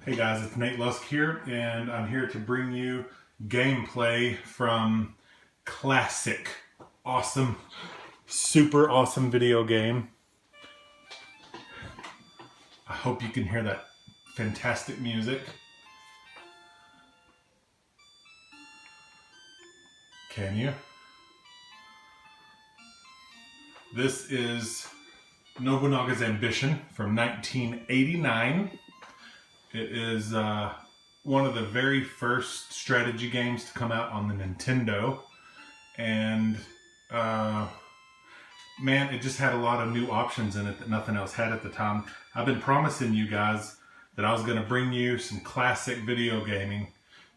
Hey guys, it's Nate Lusk here, and I'm here to bring you gameplay from classic, awesome, super awesome video game. I hope you can hear that fantastic music. Can you? This is Nobunaga's Ambition from 1989. It is one of the very first strategy games to come out on the Nintendo, and man, it just had a lot of new options in it that nothing else had at the time. I've been promising you guys that I was going to bring you some classic video gaming,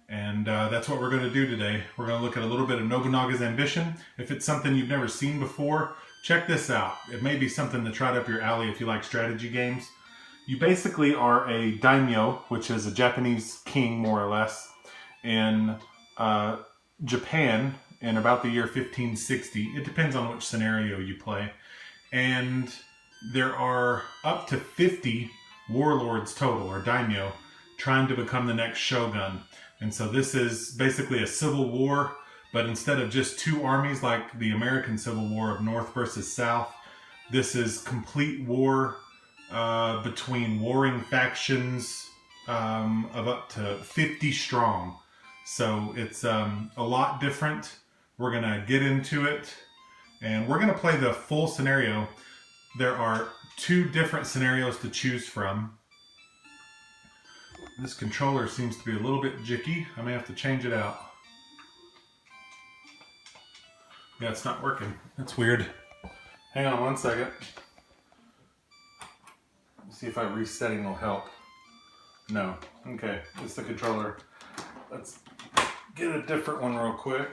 and that's what we're going to do today. We're going to look at a little bit of Nobunaga's Ambition. If it's something you've never seen before, check this out. It may be something that's right up your alley if you like strategy games. You basically are a Daimyo, which is a Japanese king, more or less, in Japan in about the year 1560. It depends on which scenario you play. And there are up to 50 warlords total, or Daimyo, trying to become the next Shogun. And so this is basically a civil war, but instead of just two armies like the American Civil War of North versus South, this is complete war between warring factions of up to 50 strong. So it's a lot different. We're going to get into it, and we're going to play the full scenario. There are two different scenarios to choose from. This controller seems to be a little bit jicky. I may have to change it out. Yeah, it's not working. That's weird. Hang on one second. See if resetting will help. No. Okay, it's the controller. Let's get a different one real quick.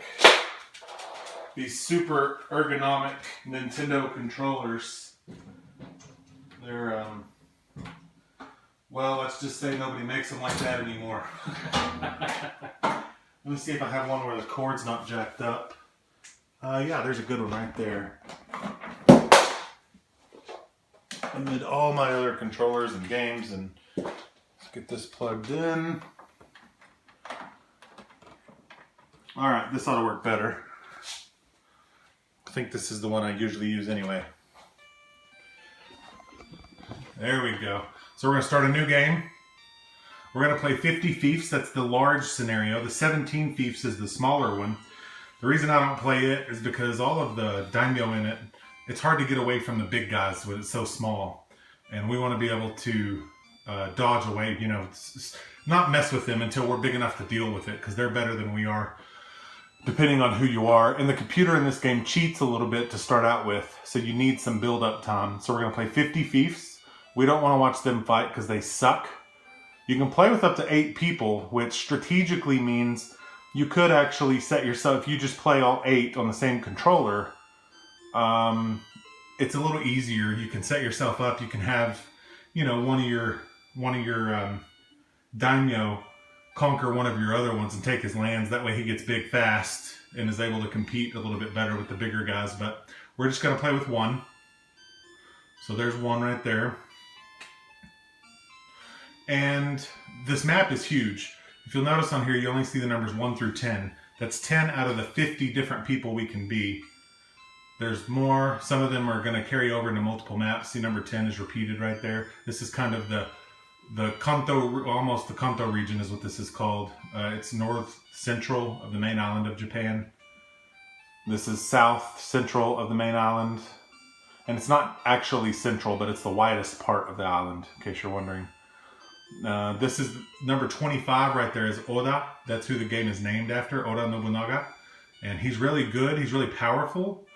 These super ergonomic Nintendo controllers. They're, well, let's just say nobody makes them like that anymore. Let me see if I have one where the cord's not jacked up. Yeah, there's a good one right there. Amid all my other controllers and games, and let's get this plugged in. Alright, this ought to work better. I think this is the one I usually use anyway. There we go. So we're going to start a new game. We're going to play 50 fiefs. That's the large scenario. The 17 fiefs is the smaller one. The reason I don't play it is because all of the daimyo in it, it's hard to get away from the big guys when it's so small. And we want to be able to dodge away, you know, not mess with them until we're big enough to deal with it, because they're better than we are, depending on who you are. And the computer in this game cheats a little bit to start out with, so you need some build-up time. So we're going to play 50 fiefs. We don't want to watch them fight because they suck. You can play with up to 8 people, which strategically means you could actually set yourself, if you just play all 8 on the same controller, it's a little easier. You can set yourself up. You can have, you know, one of your daimyo conquer one of your other ones and take his lands. That way he gets big fast and is able to compete a little bit better with the bigger guys. But we're just going to play with one. So there's one right there. And this map is huge. If you'll notice on here, you only see the numbers 1 through 10. That's 10 out of the 50 different people we can be. There's more. Some of them are going to carry over into multiple maps. See, number 10 is repeated right there. This is kind of the Kanto, almost the Kanto region is what this is called. It's north central of the main island of Japan. This is south central of the main island. And it's not actually central, but it's the widest part of the island, in case you're wondering. This is number 25 right there is Oda. That's who the game is named after, Oda Nobunaga. And he's really good. He's really powerful.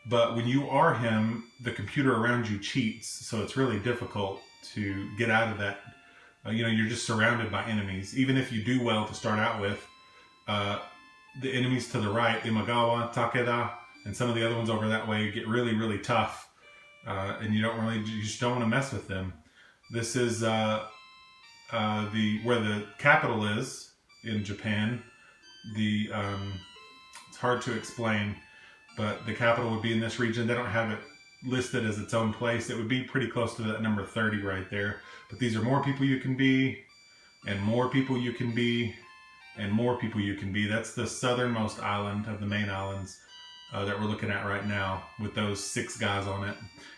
But when you are him, the computer around you cheats, so it's really difficult to get out of that. You know, you're just surrounded by enemies. Even if you do well to start out with, the enemies to the right, Imagawa, Takeda, and some of the other ones over that way get really, really tough. And you just don't want to mess with them. This is where the capital is in Japan. It's hard to explain. But the capital would be in this region. They don't have it listed as its own place. It would be pretty close to that number 30 right there. But these are more people you can be. and more people you can be, and more people you can be. That's the southernmost island of the main islands that we're looking at right now with those 6 guys on it.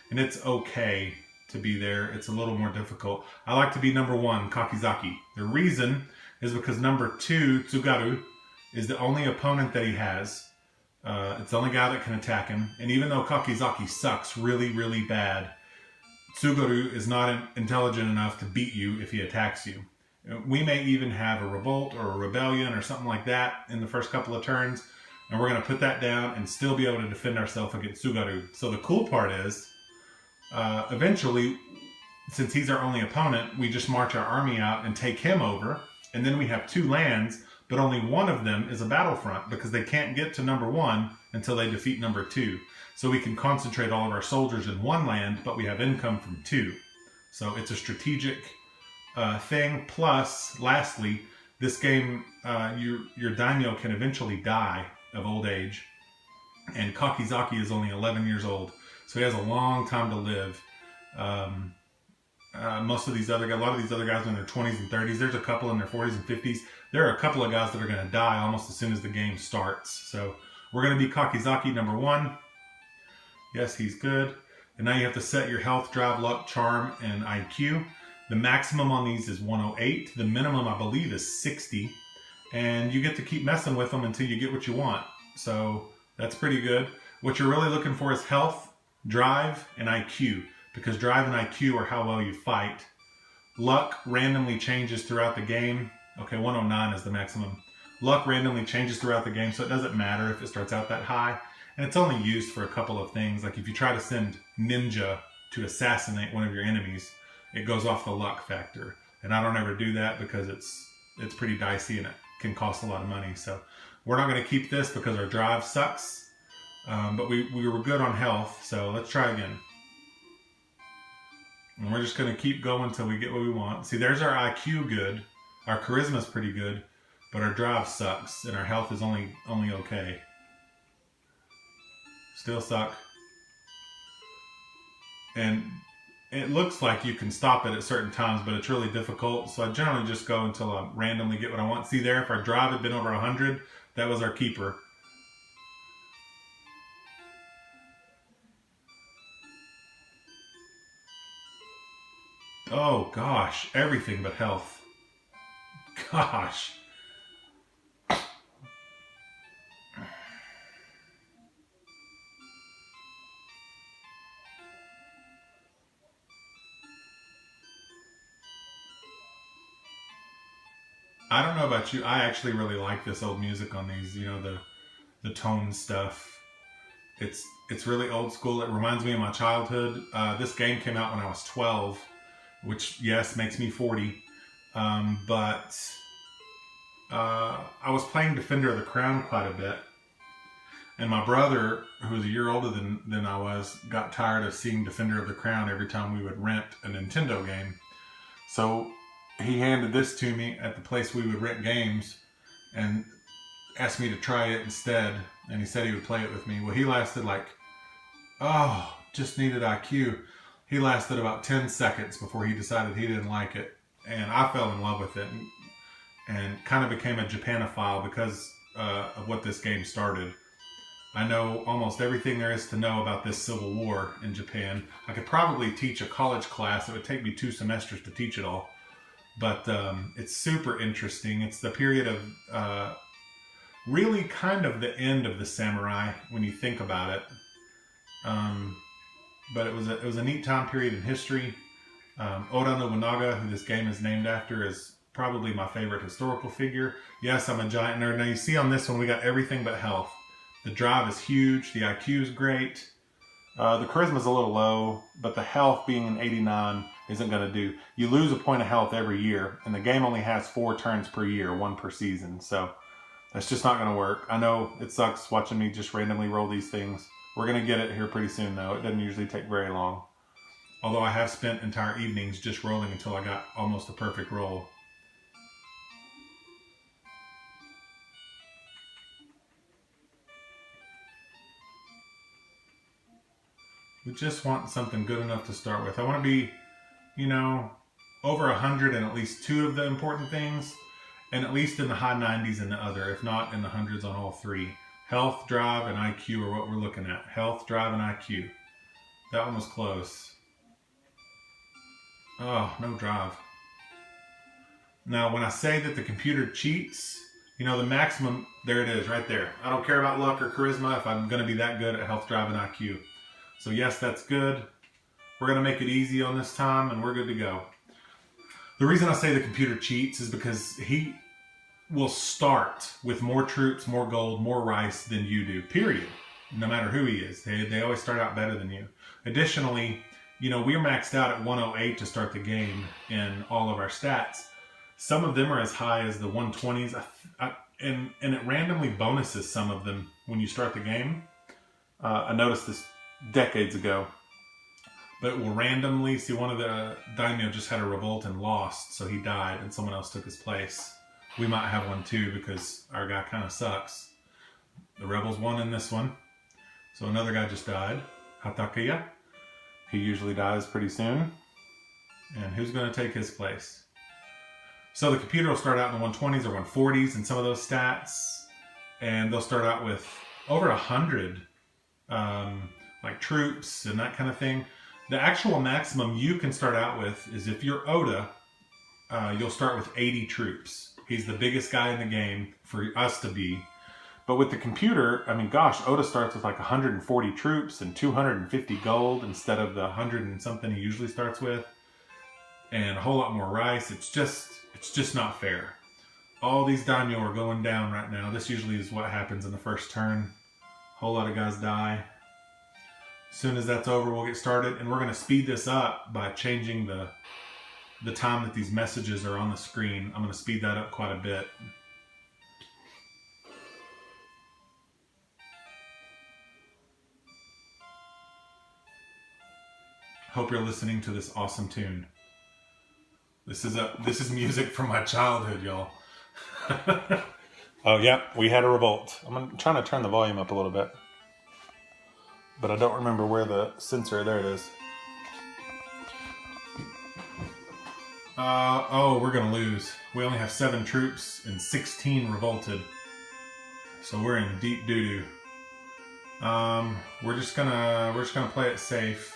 And it's okay to be there. It's a little more difficult. I like to be number 1, Kakizaki. The reason is because number 2, Tsugaru, is the only opponent that he has. It's the only guy that can attack him. And even though Kakizaki sucks really, really bad, Tsugaru is not intelligent enough to beat you if he attacks you. We may even have a revolt or a rebellion or something like that in the first couple of turns, and we're going to put that down and still be able to defend ourselves against Tsugaru. So the cool part is, eventually, since he's our only opponent, we just march our army out and take him over, and then we have 2 lands, but only one of them is a battlefront because they can't get to number 1 until they defeat number 2. So we can concentrate all of our soldiers in 1 land, but we have income from 2. So it's a strategic thing. Plus, lastly, this game, your daimyo can eventually die of old age, and Kakizaki is only 11 years old, so he has a long time to live. Most of these other guys, a lot of these other guys are in their 20s and 30s. There's a couple in their 40s and 50s. There are a couple of guys that are going to die almost as soon as the game starts. So we're going to be Kakizaki number 1. Yes, he's good. And now you have to set your health, drive, luck, charm, and IQ. The maximum on these is 108. The minimum, I believe, is 60. And you get to keep messing with them until you get what you want. So that's pretty good. What you're really looking for is health, drive, and IQ. Because drive and IQ are how well you fight. Luck randomly changes throughout the game. Okay, 109 is the maximum. Luck randomly changes throughout the game, so it doesn't matter if it starts out that high. And it's only used for a couple of things. Like if you try to send ninja to assassinate one of your enemies, it goes off the luck factor. And I don't ever do that because it's pretty dicey and it can cost a lot of money. So we're not going to keep this because our drive sucks. But we were good on health, so let's try again. And we're just going to keep going until we get what we want. See, there's our IQ good. Our charisma's pretty good, but our drive sucks, and our health is only okay. Still suck. And it looks like you can stop it at certain times, but it's really difficult. So I generally just go until I randomly get what I want. See there, if our drive had been over 100, that was our keeper. Oh gosh, everything but health. Gosh. I don't know about you. I actually really like this old music on these, you know, the tone stuff. It's really old school. It reminds me of my childhood. This game came out when I was 12, which, yes, makes me 40. But I was playing Defender of the Crown quite a bit. And my brother, who was a year older than I was, got tired of seeing Defender of the Crown every time we would rent a Nintendo game. So he handed this to me at the place we would rent games and asked me to try it instead. And he said he would play it with me. Well, he lasted just needed IQ. He lasted about 10 seconds before he decided he didn't like it. And I fell in love with it and kind of became a Japanophile because of what this game started. I know almost everything there is to know about this Civil War in Japan. I could probably teach a college class. It would take me 2 semesters to teach it all. But it's super interesting. It's the period of really kind of the end of the samurai when you think about it. But it was a neat time period in history. Oda Nobunaga, who this game is named after, is probably my favorite historical figure. Yes, I'm a giant nerd. Now you see on this one, we got everything but health. The drive is huge. The IQ is great. The charisma is a little low, but the health being an 89 isn't going to do. You lose a point of health every year, and the game only has 4 turns per year, 1 per season. So that's just not going to work. I know it sucks watching me just randomly roll these things. We're going to get it here pretty soon, though. It doesn't usually take very long. Although I have spent entire evenings just rolling until I got almost a perfect roll. We just want something good enough to start with. I want to be, over 100 in at least 2 of the important things, and at least in the high 90s in the other, if not in the hundreds on all 3. Health, drive, and IQ are what we're looking at. Health, drive, and IQ. That one was close. Oh, no drive. Now, when I say that the computer cheats, you know, the maximum, there it is, right there. I don't care about luck or charisma if I'm going to be that good at health, drive, and IQ. So yes, that's good. We're going to make it easy on this time, and we're good to go. The reason I say the computer cheats is because he will start with more troops, more gold, more rice than you do, period. No matter who he is. They always start out better than you. Additionally, you know, we're maxed out at 108 to start the game in all of our stats. Some of them are as high as the 120s, and it randomly bonuses some of them when you start the game. I noticed this decades ago, but it will randomly see one of the Daimyo just had a revolt and lost, so he died, and someone else took his place. We might have one too because our guy kind of sucks. The rebels won in this one, so another guy just died, Hatakeya. He usually dies pretty soon, and who's going to take his place? So the computer will start out in the 120s or 140s in some of those stats, and they'll start out with over 100 like troops and that kind of thing. The actual maximum you can start out with is if you're Oda, you'll start with 80 troops. He's the biggest guy in the game for us to be. But with the computer, I mean, gosh, Oda starts with like 140 troops and 250 gold instead of the 100 and something he usually starts with, and a whole lot more rice. It's just not fair. All these daimyo are going down right now. This usually is what happens in the first turn. A whole lot of guys die. As soon as that's over, we'll get started, and we're going to speed this up by changing the time that these messages are on the screen. I'm going to speed that up quite a bit. Hope you're listening to this awesome tune. This is music from my childhood, y'all. Oh yeah, we had a revolt. I'm trying to turn the volume up a little bit, but I don't remember where the sensor. There it is. Oh, we're gonna lose. We only have 7 troops and 16 revolted, so we're in deep doo-doo. We're just gonna play it safe.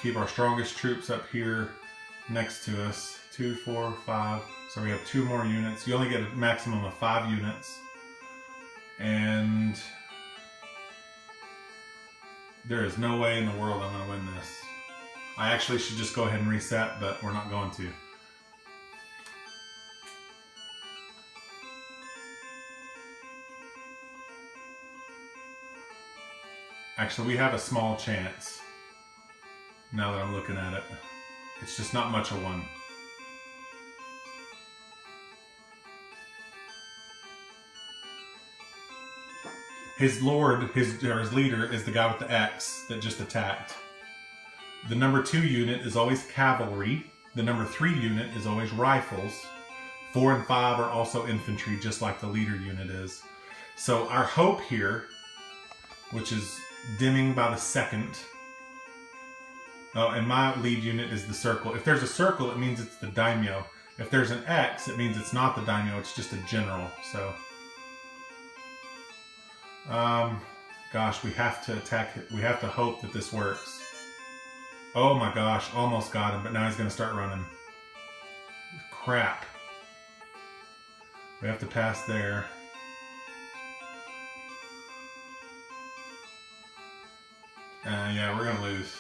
Keep our strongest troops up here next to us. 2, 4, 5. So we have 2 more units. You only get a maximum of 5 units. And there is no way in the world I'm going to win this. I actually should just go ahead and reset, but we're not going to. Actually, we have a small chance. Now that I'm looking at it, it's just not much of one. His lord, his leader, is the guy with the X that just attacked. The number 2 unit is always cavalry. The number 3 unit is always rifles. 4 and 5 are also infantry, just like the leader unit is. So our hope here, which is dimming by the second. Oh, and my lead unit is the circle. If there's a circle, it means it's the daimyo. If there's an X, it means it's not the daimyo, it's just a general. So, gosh, we have to attack it. We have to hope that this works. Oh my gosh, almost got him, but now he's going to start running. Crap. We have to pass there. Yeah, we're going to lose.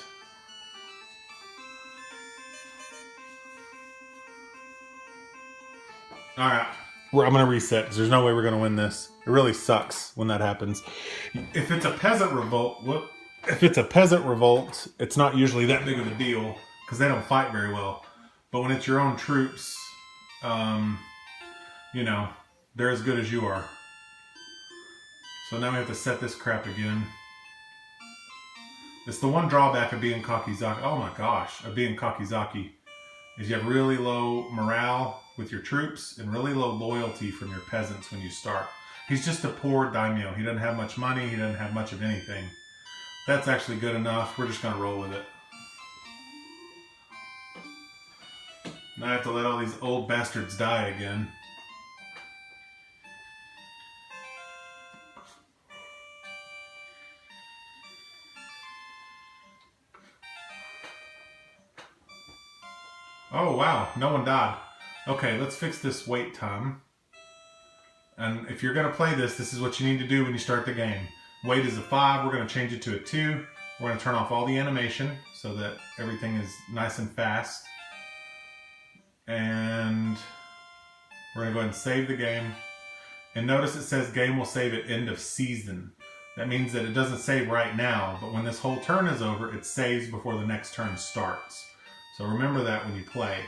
Alright, I'm going to reset because there's no way we're going to win this. It really sucks when that happens. If it's a peasant revolt, it's not usually that big of a deal because they don't fight very well. But when it's your own troops, you know, they're as good as you are. So now we have to set this crap again. It's the one drawback of being Kakizaki. Oh my gosh, of being Kakizaki is you have really low morale with your troops and really low loyalty from your peasants when you start. He's just a poor daimyo. He doesn't have much money. He doesn't have much of anything. That's actually good enough. We're just going to roll with it. Now I have to let all these old bastards die again. Oh wow, no one died. Okay, let's fix this wait time. And if you're going to play this, this is what you need to do when you start the game. Wait is a 5, we're going to change it to a 2. We're going to turn off all the animation so that everything is nice and fast. And we're going to go ahead and save the game. And notice it says game will save at end of season. That means that it doesn't save right now, but when this whole turn is over, it saves before the next turn starts. So remember that when you play.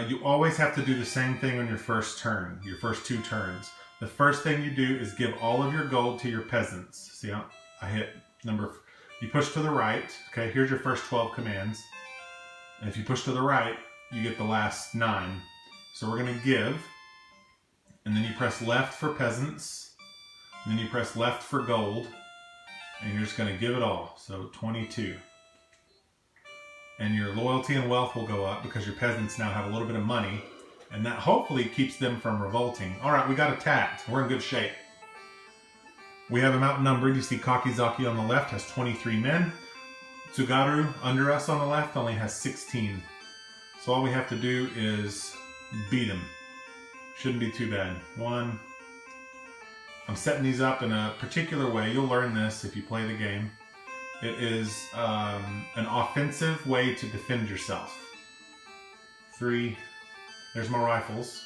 You always have to do the same thing on your first turn, your first 2 turns. The first thing you do is give all of your gold to your peasants. See how I hit you push to the right. Okay, here's your first 12 commands. And if you push to the right, you get the last 9. So we're going to give. And then you press left for peasants. And then you press left for gold. And you're just going to give it all. So 22. And your loyalty and wealth will go up because your peasants now have a little bit of money. And that hopefully keeps them from revolting. Alright, we got attacked. We're in good shape. We have them outnumbered. You see Kakizaki on the left has 23 men. Tsugaru under us on the left only has 16. So all we have to do is beat them. Shouldn't be too bad. 1. I'm setting these up in a particular way. You'll learn this if you play the game. It is an offensive way to defend yourself. 3. There's my rifles.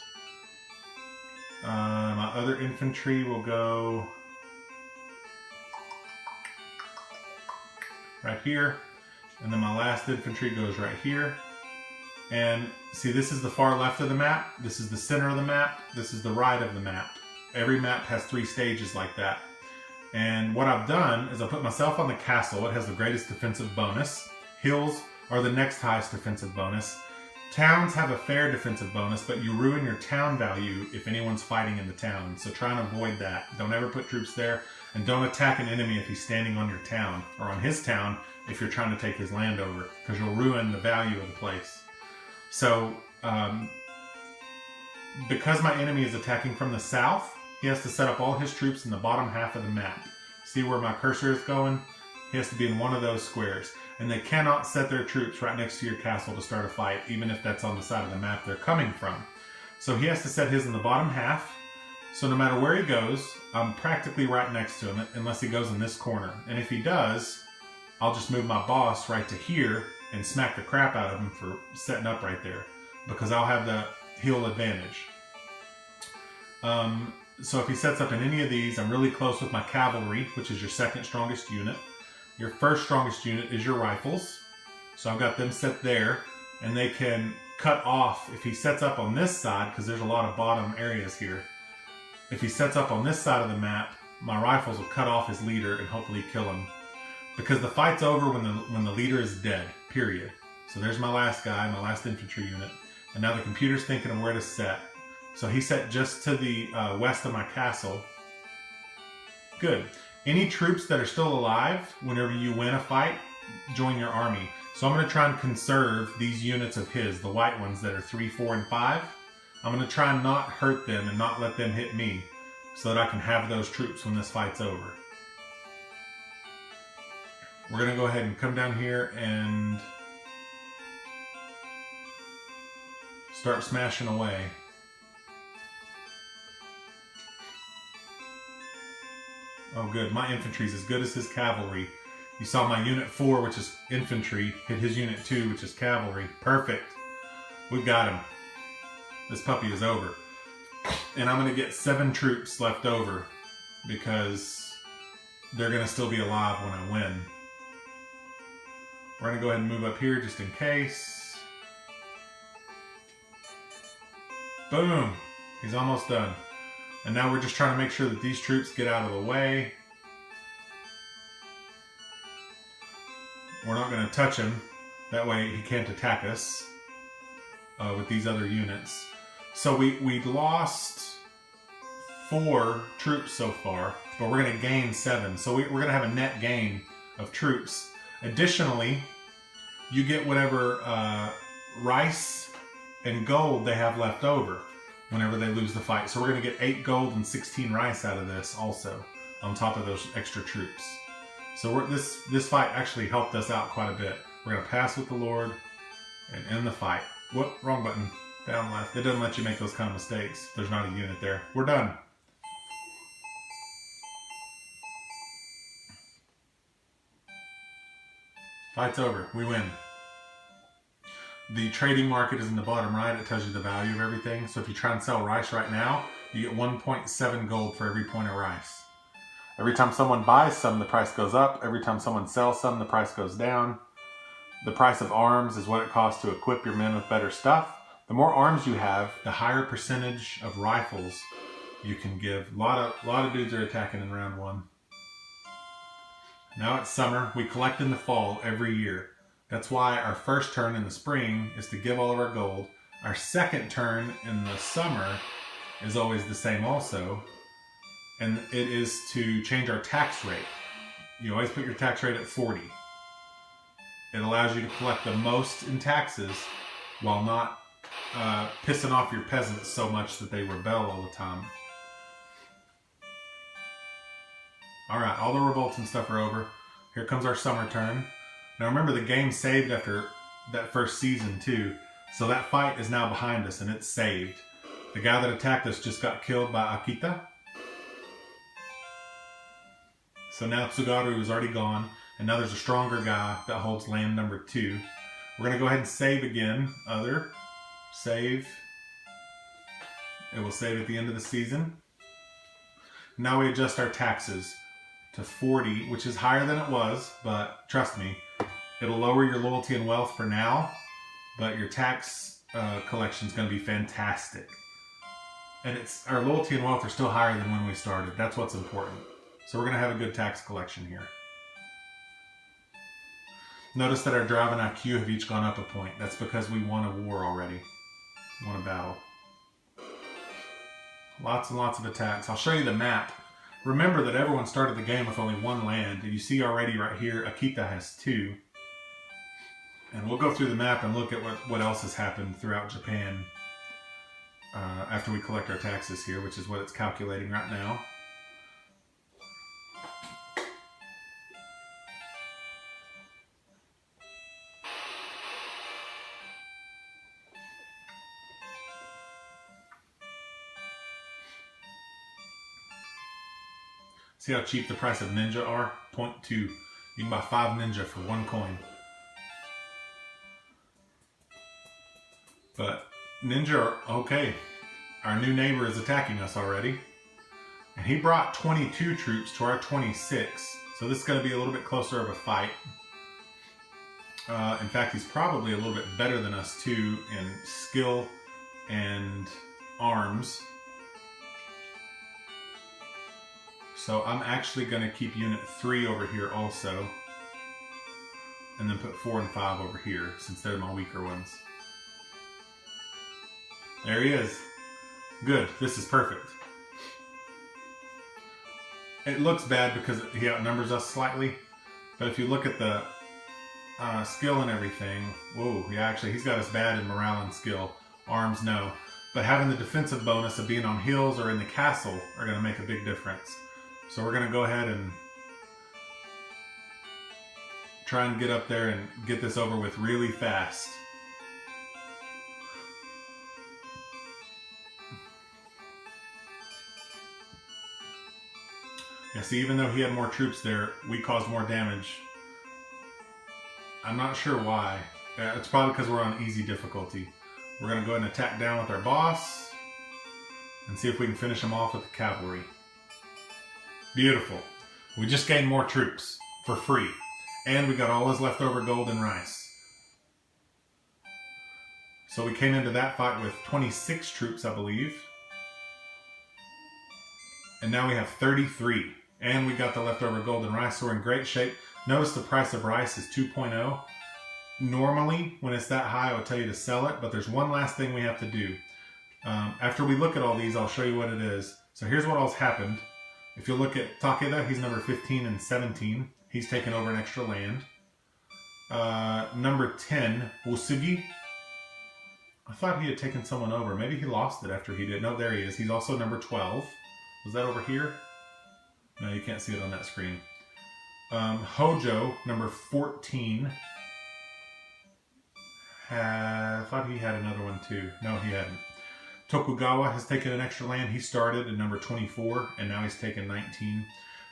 My other infantry will go right here. And then my last infantry goes right here. And see, this is the far left of the map. This is the center of the map. This is the right of the map. Every map has 3 stages like that. And what I've done is I put myself on the castle. It has the greatest defensive bonus. Hills are the next highest defensive bonus. Towns have a fair defensive bonus, but you ruin your town value if anyone's fighting in the town. So try and avoid that. Don't ever put troops there. And don't attack an enemy if he's standing on your town. Or on his town if you're trying to take his land over. Because you'll ruin the value of the place. So, because my enemy is attacking from the south, he has to set up all his troops in the bottom half of the map. See where my cursor is going? He has to be in one of those squares. And they cannot set their troops right next to your castle to start a fight, even if that's on the side of the map they're coming from. So he has to set his in the bottom half. So no matter where he goes, I'm practically right next to him, unless he goes in this corner. And if he does, I'll just move my boss right to here and smack the crap out of him for setting up right there. Because I'll have the hill advantage. So if he sets up in any of these, I'm really close with my cavalry, which is your second strongest unit. Your first strongest unit is your rifles. So I've got them set there, and they can cut off, if he sets up on this side, because there's a lot of bottom areas here. If he sets up on this side of the map, my rifles will cut off his leader and hopefully kill him. Because the fight's over when the leader is dead, period. So there's my last guy, my last infantry unit. And now the computer's thinking of where to set. So he set just to the west of my castle. Good. Any troops that are still alive, whenever you win a fight, join your army. So I'm going to try and conserve these units of his, the white ones that are 3, 4, and 5. I'm going to try and not hurt them and not let them hit me, so that I can have those troops when this fight's over. We're going to go ahead and come down here and start smashing away. Oh good, my infantry's as good as his cavalry. You saw my unit 4, which is infantry, hit his unit 2, which is cavalry. Perfect. We've got him. This puppy is over. And I'm going to get 7 troops left over because they're going to still be alive when I win. We're going to go ahead and move up here just in case. Boom! He's almost done. And now we're just trying to make sure that these troops get out of the way. We're not going to touch him. That way he can't attack us with these other units. So we lost 4 troops so far, but we're going to gain 7. So we're going to have a net gain of troops. Additionally, you get whatever rice and gold they have left over whenever they lose the fight. So we're going to get 8 gold and 16 rice out of this also, on top of those extra troops. So this fight actually helped us out quite a bit. We're going to pass with the Lord and end the fight. Whoop, wrong button. Down left. It doesn't let you make those kind of mistakes. There's not a unit there. We're done. Fight's over. We win. The trading market is in the bottom right. It tells you the value of everything. So if you try and sell rice right now, you get 1.7 gold for every point of rice. Every time someone buys some, the price goes up. Every time someone sells some, the price goes down. The price of arms is what it costs to equip your men with better stuff. The more arms you have, the higher percentage of rifles you can give. A lot of dudes are attacking in round 1. Now it's summer. We collect in the fall every year. That's why our first turn in the spring is to give all of our gold. Our second turn in the summer is always the same also. And it is to change our tax rate. You always put your tax rate at 40. It allows you to collect the most in taxes while not pissing off your peasants so much that they rebel all the time. Alright, all the revolts and stuff are over. Here comes our summer turn. Now remember, the game saved after that first season too. So that fight is now behind us and it's saved. The guy that attacked us just got killed by Akita. So now Tsugaru is already gone. And now there's a stronger guy that holds land number 2. We're going to go ahead and save again. Other. Save. It will save at the end of the season. Now we adjust our taxes to 40, which is higher than it was, but trust me, it'll lower your loyalty and wealth for now, but your tax collection is going to be fantastic. And our loyalty and wealth are still higher than when we started. That's what's important. So we're going to have a good tax collection here. Notice that our drive and IQ have each gone up a point. That's because we won a war already. Won a battle. Lots and lots of attacks. I'll show you the map. Remember that everyone started the game with only 1 land. You see already right here, Akita has 2. And we'll go through the map and look at what else has happened throughout Japan after we collect our taxes here, which is what it's calculating right now. See how cheap the price of ninja are? 0.2. You can buy 5 ninja for 1 coin. But ninja are okay. Our new neighbor is attacking us already. And he brought 22 troops to our 26. So this is going to be a little bit closer of a fight. In fact, he's probably a little bit better than us too in skill and arms. So I'm actually going to keep unit 3 over here also. And then put 4 and 5 over here, since they're my weaker ones. There he is. Good. This is perfect. It looks bad because he outnumbers us slightly. But if you look at the skill and everything... Whoa, yeah, actually, he's got us bad in morale and skill. Arms, no. But having the defensive bonus of being on hills or in the castle are going to make a big difference. So we're going to go ahead and try and get up there and get this over with really fast. Yeah, see, even though he had more troops there, we caused more damage. I'm not sure why. It's probably because we're on easy difficulty. We're going to go ahead and attack down with our boss and see if we can finish him off with the cavalry. Beautiful. We just gained more troops for free. And we got all his leftover gold and rice. So we came into that fight with 26 troops, I believe. And now we have 33. And we got the leftover gold and rice, so we're in great shape. Notice the price of rice is 2.0. Normally, when it's that high, I would tell you to sell it. But there's one last thing we have to do. After we look at all these, I'll show you what it is. So here's what all's happened. If you look at Takeda, he's number 15 and 17. He's taken over an extra land. Number 10, Usugi. I thought he had taken someone over. Maybe he lost it after he did. No, there he is. He's also number 12. Was that over here? No, you can't see it on that screen. Hojo, number 14. I thought he had another one too. No, he hadn't. Tokugawa has taken an extra land. He started at number 24, and now he's taken 19.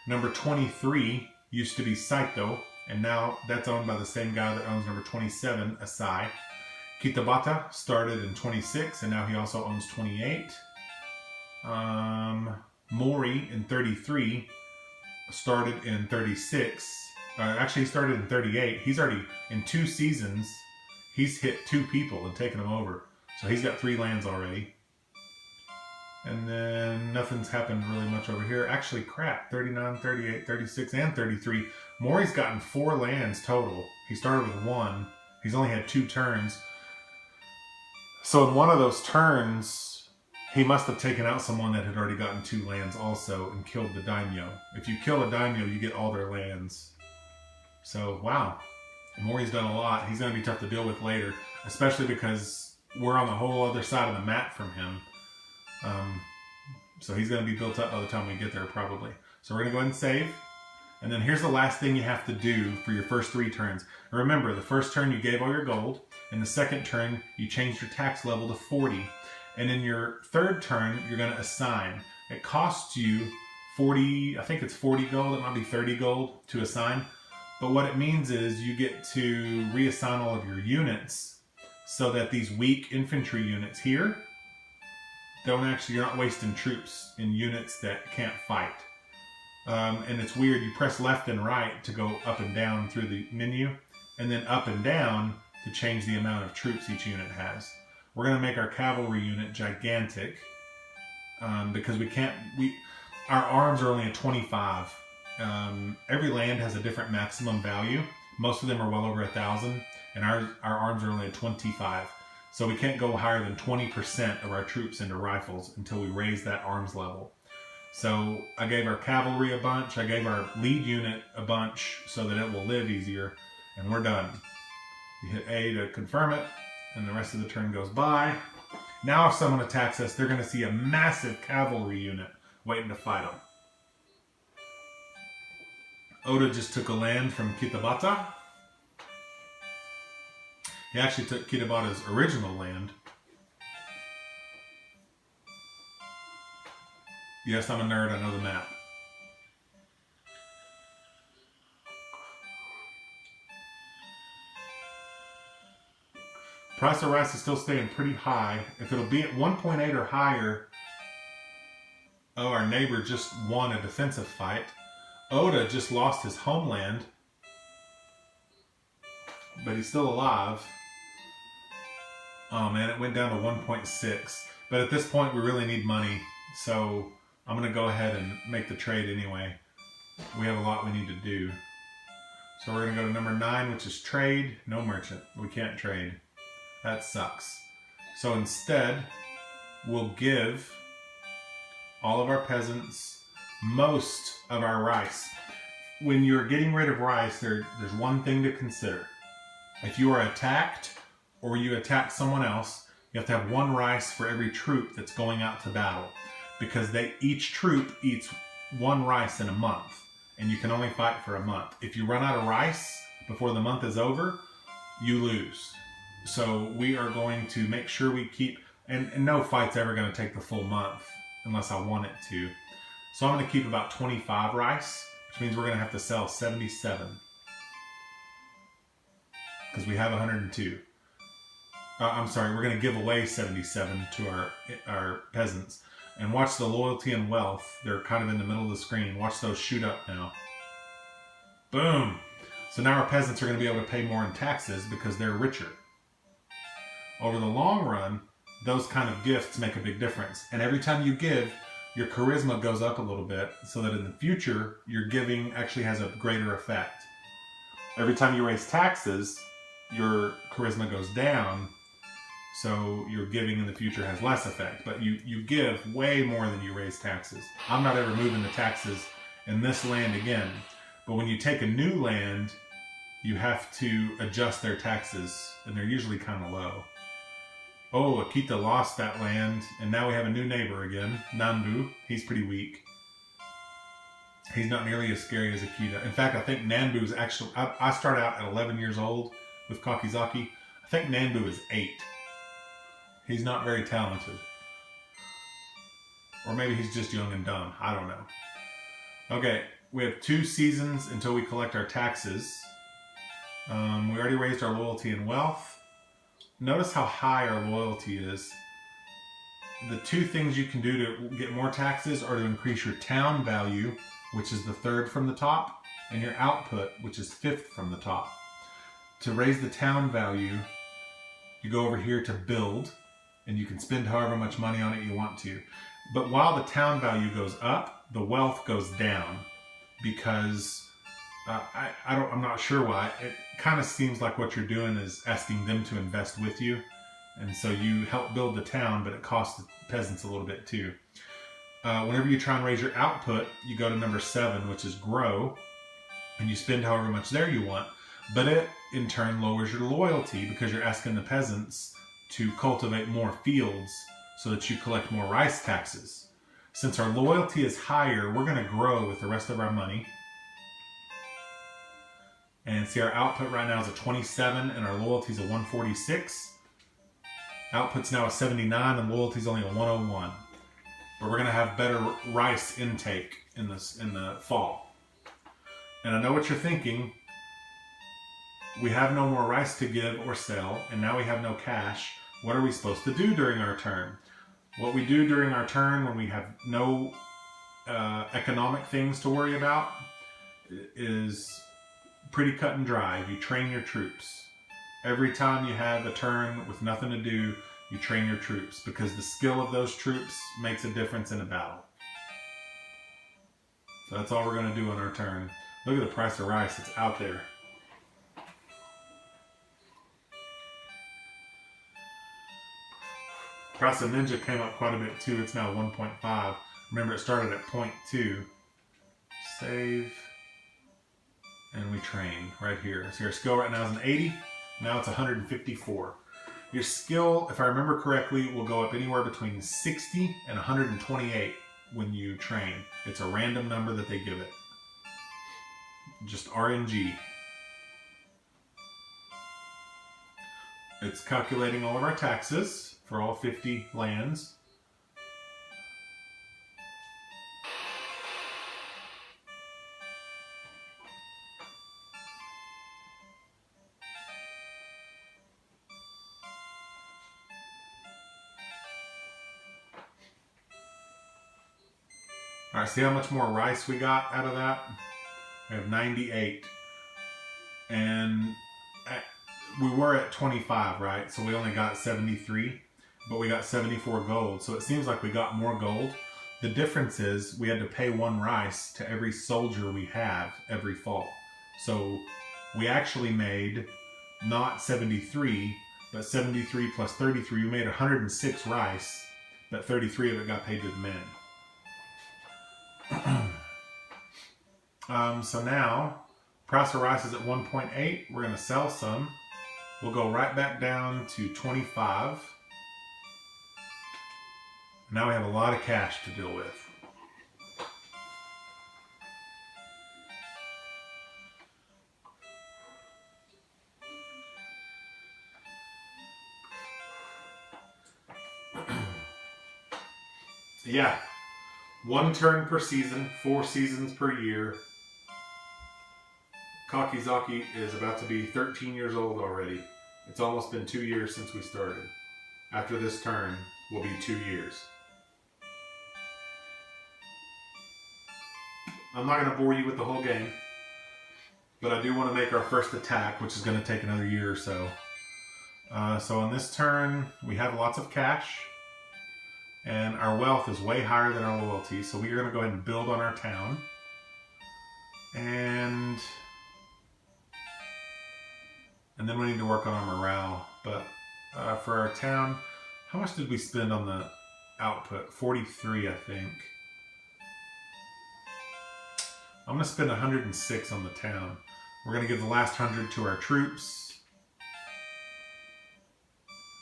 Number 23 used to be Saito, and now that's owned by the same guy that owns number 27, Asai. Kitabata started in 26, and now he also owns 28. Mori in 33 started in 36. Actually, he started in 38. He's already, in 2 seasons, he's hit 2 people and taken them over. So he's got 3 lands already. And then nothing's happened really much over here. Actually, crap, 39, 38, 36, and 33. Mori's gotten 4 lands total. He started with 1. He's only had 2 turns. So in one of those turns, he must have taken out someone that had already gotten 2 lands also and killed the Daimyo. If you kill a Daimyo, you get all their lands. So, wow. Mori's done a lot. He's going to be tough to deal with later, especially because we're on the whole other side of the map from him. So he's going to be built up by the time we get there, probably. So we're going to go ahead and save. And then here's the last thing you have to do for your first 3 turns. Remember, the first turn you gave all your gold. In the second turn, you changed your tax level to 40. And in your third turn, you're going to assign. It costs you 40, I think it's 40 gold. It might be 30 gold to assign. But what it means is you get to reassign all of your units so that these weak infantry units here you're not wasting troops in units that can't fight. And it's weird, you press left and right to go up and down through the menu, and then up and down to change the amount of troops each unit has. We're going to make our cavalry unit gigantic, because our arms are only at 25. Every land has a different maximum value. Most of them are well over 1,000, and our arms are only at 25. So we can't go higher than 20% of our troops into rifles until we raise that arms level. So I gave our cavalry a bunch, I gave our lead unit a bunch so that it will live easier, and we're done. You hit A to confirm it, and the rest of the turn goes by. Now if someone attacks us, they're going to see a massive cavalry unit waiting to fight them. Oda just took a land from Kitabata. He actually took Kitabata's original land. Yes, I'm a nerd, I know the map. Price of rice is still staying pretty high. If it'll be at 1.8 or higher... Oh, our neighbor just won a defensive fight. Oda just lost his homeland. But he's still alive. Oh man, it went down to 1.6. But at this point, we really need money. So I'm going to go ahead and make the trade anyway. We have a lot we need to do. So we're going to go to number 9, which is trade. No merchant. We can't trade. That sucks. So instead, we'll give all of our peasants most of our rice. When you're getting rid of rice, there's one thing to consider. If you are attacked or you attack someone else, you have to have 1 rice for every troop that's going out to battle. Because each troop eats 1 rice in a month. And you can only fight for a month. If you run out of rice before the month is over, you lose. So we are going to make sure we keep... And no fight's ever going to take the full month unless I want it to. So I'm going to keep about 25 rice, which means we're going to have to sell 77. Because we have 102. I'm sorry, we're going to give away 77 to our peasants. And watch the loyalty and wealth. They're kind of in the middle of the screen. Watch those shoot up now. Boom! So now our peasants are going to be able to pay more in taxes because they're richer. Over the long run, those kind of gifts make a big difference. And every time you give, your charisma goes up a little bit so that in the future, your giving actually has a greater effect. Every time you raise taxes, your charisma goes down. So your giving in the future has less effect, but you give way more than you raise taxes. I'm not ever moving the taxes in this land again. But when you take a new land, you have to adjust their taxes, and they're usually kind of low. Oh, Akita lost that land, and now we have a new neighbor again, Nanbu. He's pretty weak. He's not nearly as scary as Akita. In fact, I think Nanbu is actually... I started out at 11 years old with Kakizaki. I think Nanbu is 8. He's not very talented. Or maybe he's just young and dumb. I don't know. Okay, we have 2 seasons until we collect our taxes. We already raised our loyalty and wealth. Notice how high our loyalty is. The 2 things you can do to get more taxes are to increase your town value, which is the 3rd from the top, and your output, which is 5th from the top. To raise the town value, you go over here to build, and you can spend however much money on it you want to. But while the town value goes up, the wealth goes down, because I'm not sure why. It kind of seems like what you're doing is asking them to invest with you. And so you help build the town, but it costs the peasants a little bit too. Whenever you try and raise your output, you go to number 7, which is grow, and you spend however much there you want. But it, in turn, lowers your loyalty because you're asking the peasants to cultivate more fields so that you collect more rice taxes. Since our loyalty is higher, we're going to grow with the rest of our money. And see, our output right now is a 27 and our loyalty is a 146. Output's now a 79 and loyalty's only a 101. But we're going to have better rice intake in the fall. And I know what you're thinking. We have no more rice to give or sell, and now we have no cash. What are we supposed to do during our turn? What we do during our turn when we have no economic things to worry about is pretty cut and dry. You train your troops. Every time you have a turn with nothing to do, you train your troops, because the skill of those troops makes a difference in a battle. So that's all we're going to do on our turn. Look at the price of rice. It's out there. Price of ninja came up quite a bit too. It's now 1.5. Remember, it started at 0.2. Save. And we train right here. So your skill right now is an 80. Now it's 154. Your skill, if I remember correctly, will go up anywhere between 60 and 128 when you train. It's a random number that they give it. Just RNG. It's calculating all of our taxes for all 50 lands. All right, see how much more rice we got out of that? We have 98. And we were at 25, right? So we only got 73, but we got 74 gold. So it seems like we got more gold. The difference is we had to pay 1 rice to every soldier we have every fall. So we actually made not 73, but 73 plus 33. We made 106 rice, but 33 of it got paid to the men. So now, price of rice is at 1.8. We're going to sell some. We'll go right back down to 25. Now we have a lot of cash to deal with. Yeah. 1 turn per season, 4 seasons per year. Kakizaki is about to be 13 years old already. It's almost been 2 years since we started. After this turn will be 2 years. I'm not going to bore you with the whole game, but I do want to make our first attack, which is going to take another year or so. So on this turn, we have lots of cash. And our wealth is way higher than our loyalty, so we are going to go ahead and build on our town. And then we need to work on our morale. But for our town, how much did we spend on the output? 43, I think. I'm going to spend 106 on the town. We're going to give the last 100 to our troops.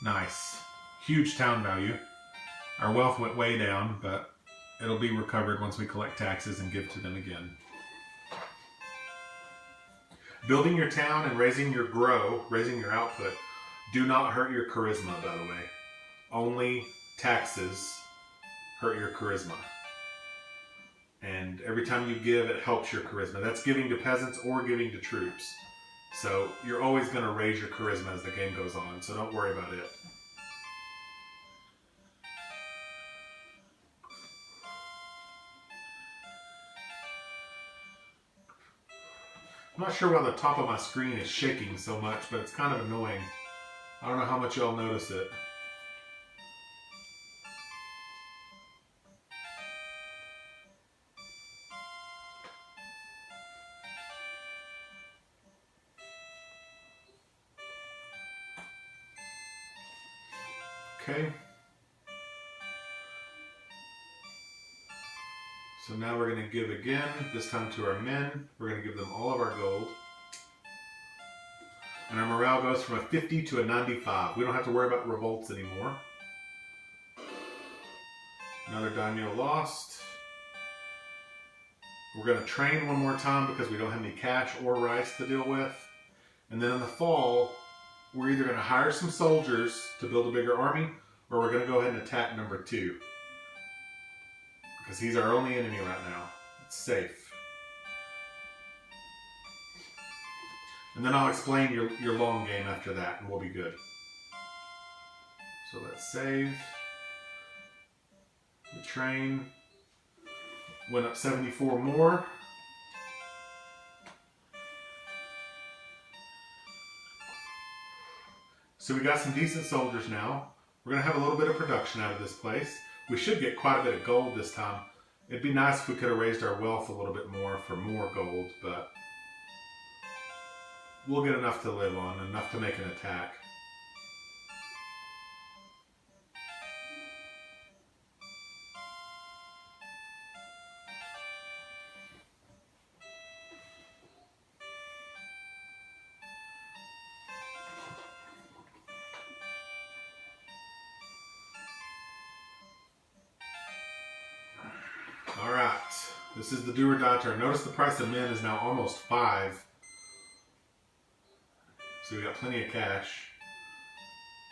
Nice. Huge town value. Our wealth went way down, but it'll be recovered once we collect taxes and give to them again. Building your town and raising your output, do not hurt your charisma, by the way. Only taxes hurt your charisma. And every time you give, it helps your charisma. That's giving to peasants or giving to troops. So you're always going to raise your charisma as the game goes on, so don't worry about it. I'm not sure why the top of my screen is shaking so much, but it's kind of annoying. I don't know how much y'all notice it. Okay. So now we're going to give again, this time to our men. We're going to give them all of our gold. And our morale goes from a 50 to a 95. We don't have to worry about revolts anymore. Another daimyo lost. We're going to train one more time because we don't have any cash or rice to deal with. And then in the fall, we're either going to hire some soldiers to build a bigger army, or we're going to go ahead and attack number 2. Because he's our only enemy right now. It's safe. And then I'll explain your long game after that, and we'll be good. So let's save. We train. Went up 74 more. So we got some decent soldiers now. We're going to have a little bit of production out of this place. We should get quite a bit of gold this time. It'd be nice if we could have raised our wealth a little bit more for more gold, but we'll get enough to live on, enough to make an attack. Alright, this is the do or die turn. Notice the price of men is now almost 5. So we got plenty of cash.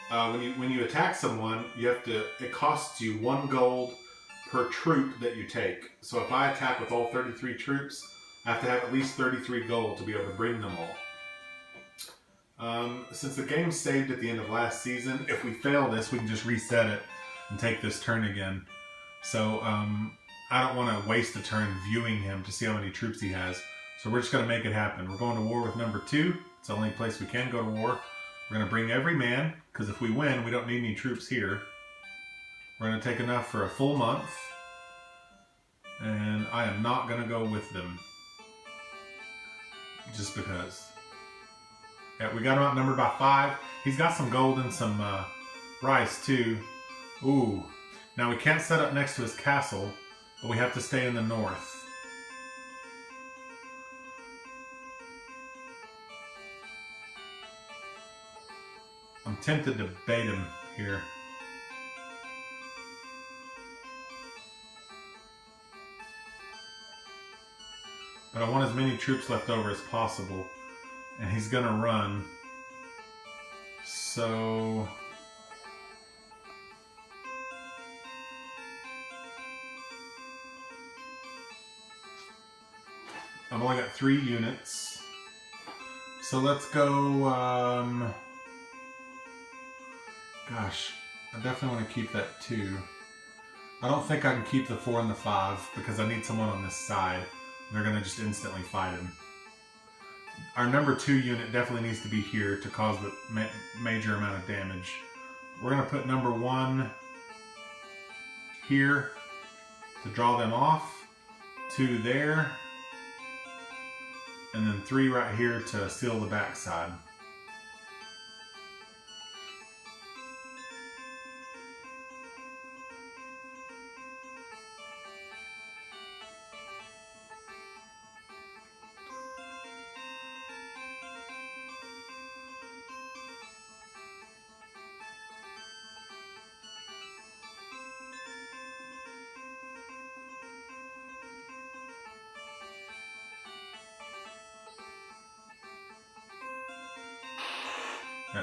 When you attack someone, it costs you 1 gold per troop that you take. So if I attack with all 33 troops, I have to have at least 33 gold to be able to bring them all. Since the game saved at the end of last season, if we fail this, we can just reset it and take this turn again. So I don't want to waste a turn viewing him to see how many troops he has. So we're just going to make it happen. We're going to war with number 2. It's the only place we can go to war. We're going to bring every man, because if we win, we don't need any troops here. We're going to take enough for a full month. And I am not going to go with them. Just because. Yeah, we got him outnumbered by 5. He's got some gold and some rice, too. Ooh. Now, we can't set up next to his castle, but we have to stay in the north. I'm tempted to bait him here. But I want as many troops left over as possible. And he's gonna run. So I've only got 3 units. So let's go, gosh, I definitely want to keep that 2. I don't think I can keep the 4 and the 5 because I need someone on this side. They're going to just instantly fight him. Our number 2 unit definitely needs to be here to cause the major amount of damage. We're going to put number 1 here to draw them off. 2 there. And then 3 right here to seal the backside.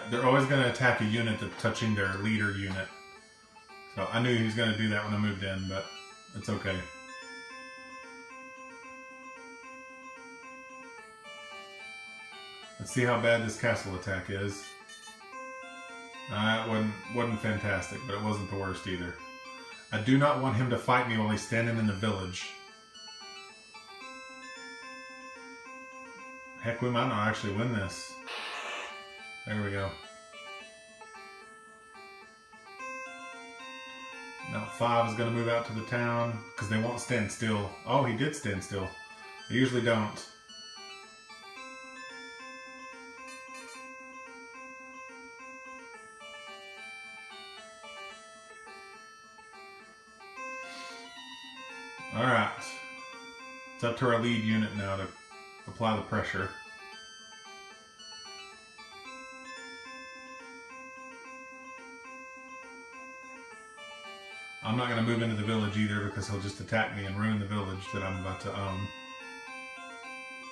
They're always going to attack a unit that's touching their leader unit. So I knew he was going to do that when I moved in, but it's okay. Let's see how bad this castle attack is. It wasn't fantastic, but it wasn't the worst either. I do not want him to fight me while he's standing in the village. Heck, we might not actually win this. There we go. Now 5 is going to move out to the town because they won't stand still. Oh, he did stand still. They usually don't. Alright. It's up to our lead unit now to apply the pressure. I'm not going to move into the village either because he'll just attack me and ruin the village that I'm about to own.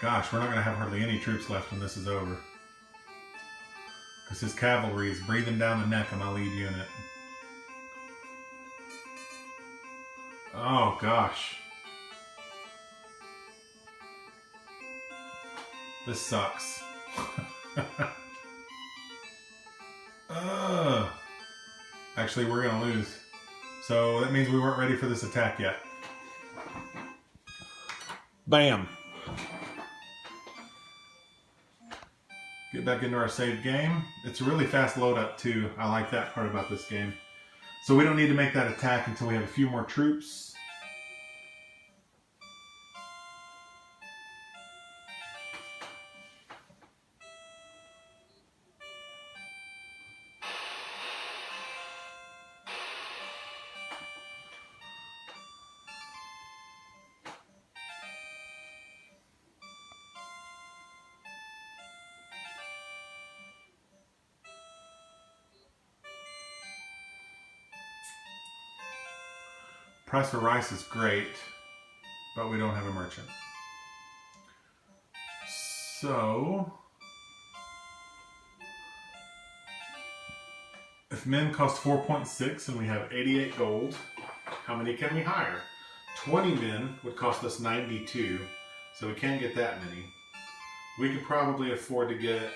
Gosh, we're not going to have hardly any troops left when this is over. Because his cavalry is breathing down the neck of my lead unit. Oh, gosh. This sucks. Actually, we're going to lose. So that means we weren't ready for this attack yet. Bam! Get back into our saved game. It's a really fast load up too. I like that part about this game. So we don't need to make that attack until we have a few more troops. Price for rice is great, but we don't have a merchant. So, if men cost 4.6 and we have 88 gold, how many can we hire? 20 men would cost us 92, so we can't get that many. We could probably afford to get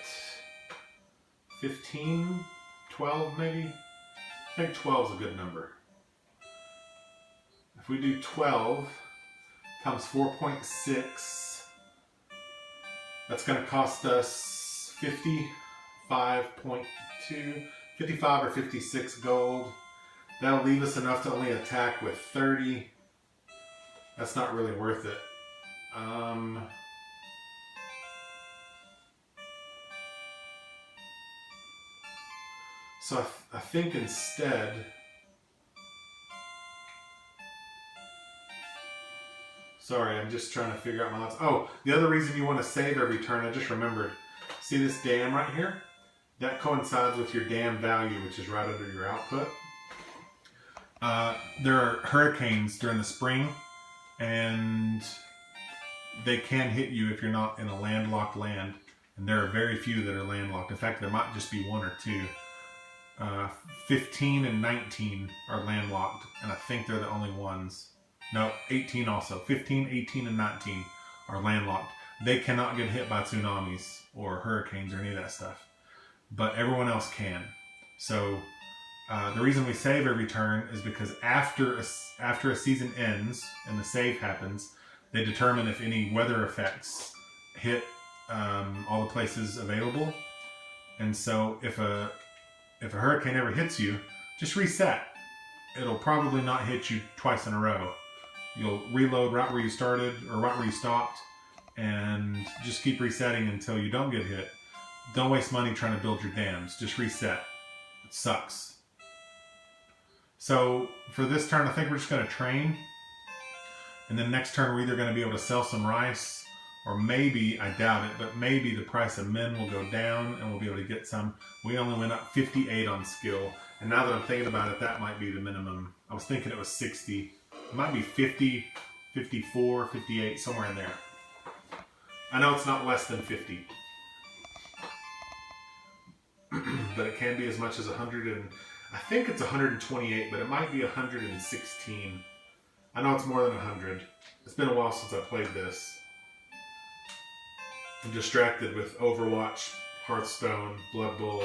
15, 12 maybe? I think 12 is a good number. If we do 12 times 4.6, that's going to cost us 55 or 56 gold. That'll leave us enough to only attack with 30. That's not really worth it. So I think instead... Sorry, I'm just trying to figure out my thoughts. Oh, the other reason you want to save every turn, I just remembered. See this dam right here? That coincides with your dam value, which is right under your output. There are hurricanes during the spring, and they can hit you if you're not in a landlocked land. And there are very few that are landlocked. In fact, there might just be one or two. 15 and 19 are landlocked, and I think they're the only ones. No, 18 also. 15, 18, and 19 are landlocked. They cannot get hit by tsunamis or hurricanes or any of that stuff. But everyone else can. So the reason we save every turn is because after a season ends and the save happens, they determine if any weather effects hit all the places available. And so if a hurricane ever hits you, just reset. It'll probably not hit you twice in a row. You'll reload right where you started or right where you stopped and just keep resetting until you don't get hit. Don't waste money trying to build your dams. Just reset. It sucks. So for this turn, I think we're just going to train. And then next turn, we're either going to be able to sell some rice or maybe, I doubt it, but maybe the price of men will go down and we'll be able to get some. We only went up 58 on skill. And now that I'm thinking about it, that might be the minimum. I was thinking it was 60. It might be 50, 54, 58, somewhere in there. I know it's not less than 50. but it can be as much as 100 and I think it's 128, but it might be 116. I know it's more than 100. It's been a while since I played this. I'm distracted with Overwatch, Hearthstone, Blood Bowl.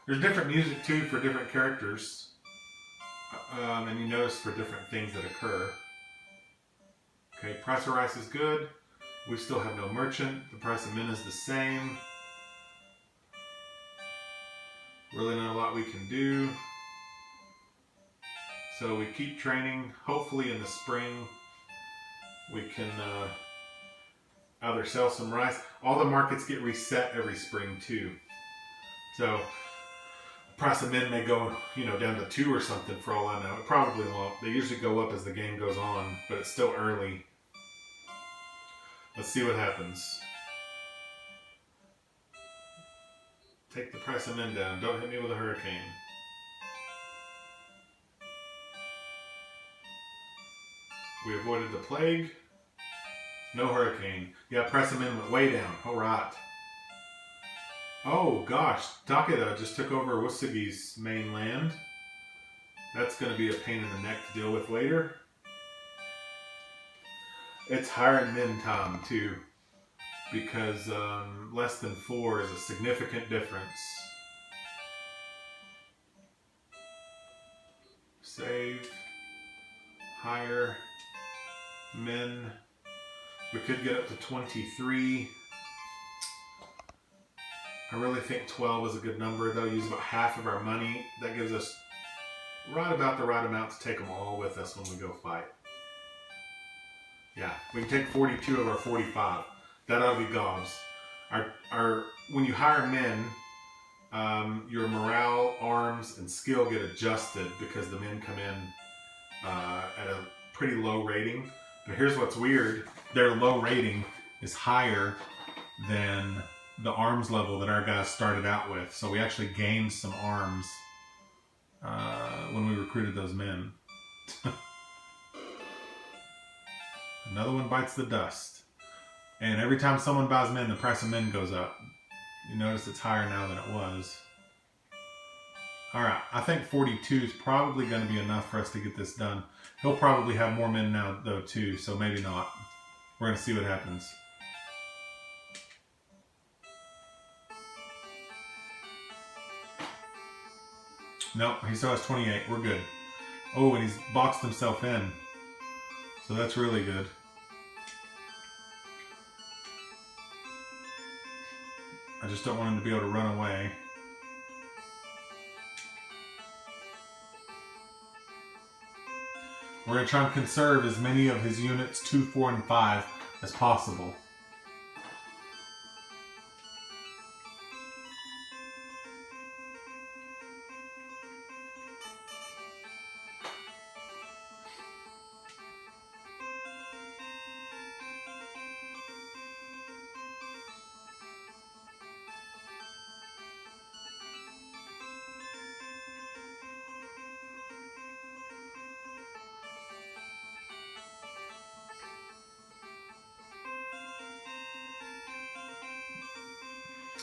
There's different music too for different characters. And you notice for different things that occur. Okay, price of rice is good. We still have no merchant. The price of men is the same. Really not a lot we can do. So we keep training. Hopefully in the spring we can either sell some rice. All the markets get reset every spring too. So price of men may go, down to 2 or something for all I know. It probably won't. They usually go up as the game goes on, but it's still early. Let's see what happens. Take the price of men down. Don't hit me with a hurricane. We avoided the plague. No hurricane. Yeah, price of men went way down. All right. Oh gosh, Takeda just took over Wasugi's main land. That's going to be a pain in the neck to deal with later. It's hiring men time too, because less than 4 is a significant difference. Save, hire, men. We could get up to 23. I really think 12 is a good number. They'll use about half of our money. That gives us right about the right amount to take them all with us when we go fight. Yeah, we can take 42 of our 45. That ought to be gobs. When you hire men, your morale, arms, and skill get adjusted because the men come in at a pretty low rating. But here's what's weird. Their low rating is higher than the arms level that our guys started out with. So we actually gained some arms when we recruited those men. Another one bites the dust. And every time someone buys men, the price of men goes up. You notice it's higher now than it was. Alright, I think 42 is probably going to be enough for us to get this done. He'll probably have more men now though too, so maybe not. We're going to see what happens. Nope, he still has 28. We're good. Oh, and he's boxed himself in. So that's really good. I just don't want him to be able to run away. We're going to try and conserve as many of his units 2, 4, and 5 as possible.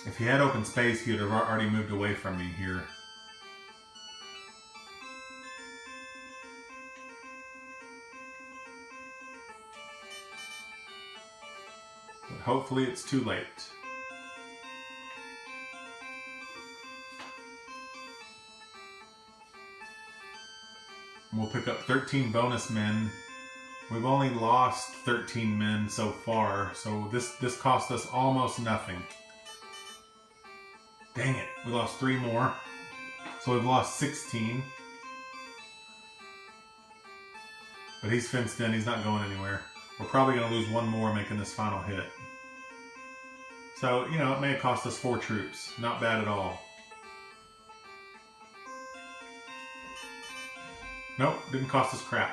If he had open space, he would have already moved away from me here. But hopefully it's too late. We'll pick up 13 bonus men. We've only lost 13 men so far, so this cost us almost nothing. Dang it, we lost 3 more. So we've lost 16. But he's fenced in, he's not going anywhere. We're probably going to lose 1 more making this final hit. So, it may have cost us 4 troops. Not bad at all. Nope, didn't cost us crap.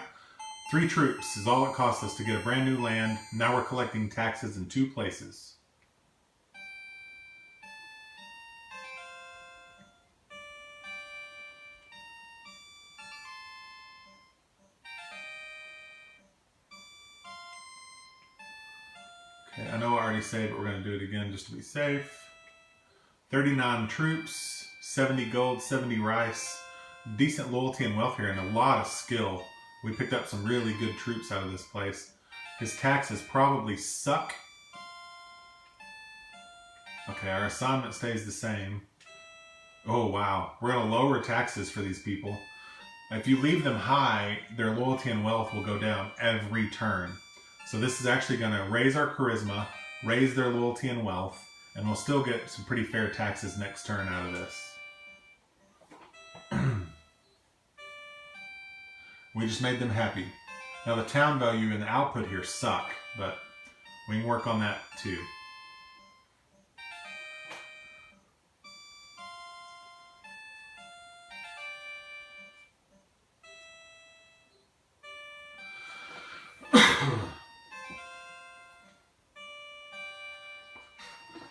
3 troops is all it cost us to get a brand new land. Now we're collecting taxes in 2 places. I know I already saved, but we're going to do it again just to be safe. 39 troops, 70 gold, 70 rice. Decent loyalty and wealth here, and a lot of skill. We picked up some really good troops out of this place. His taxes probably suck. Okay, our assignment stays the same. Oh, wow. We're going to lower taxes for these people. If you leave them high, their loyalty and wealth will go down every turn. So this is actually going to raise our charisma, raise their loyalty and wealth, and we'll still get some pretty fair taxes next turn out of this. We just made them happy. Now the town value and the output here suck, but we can work on that too.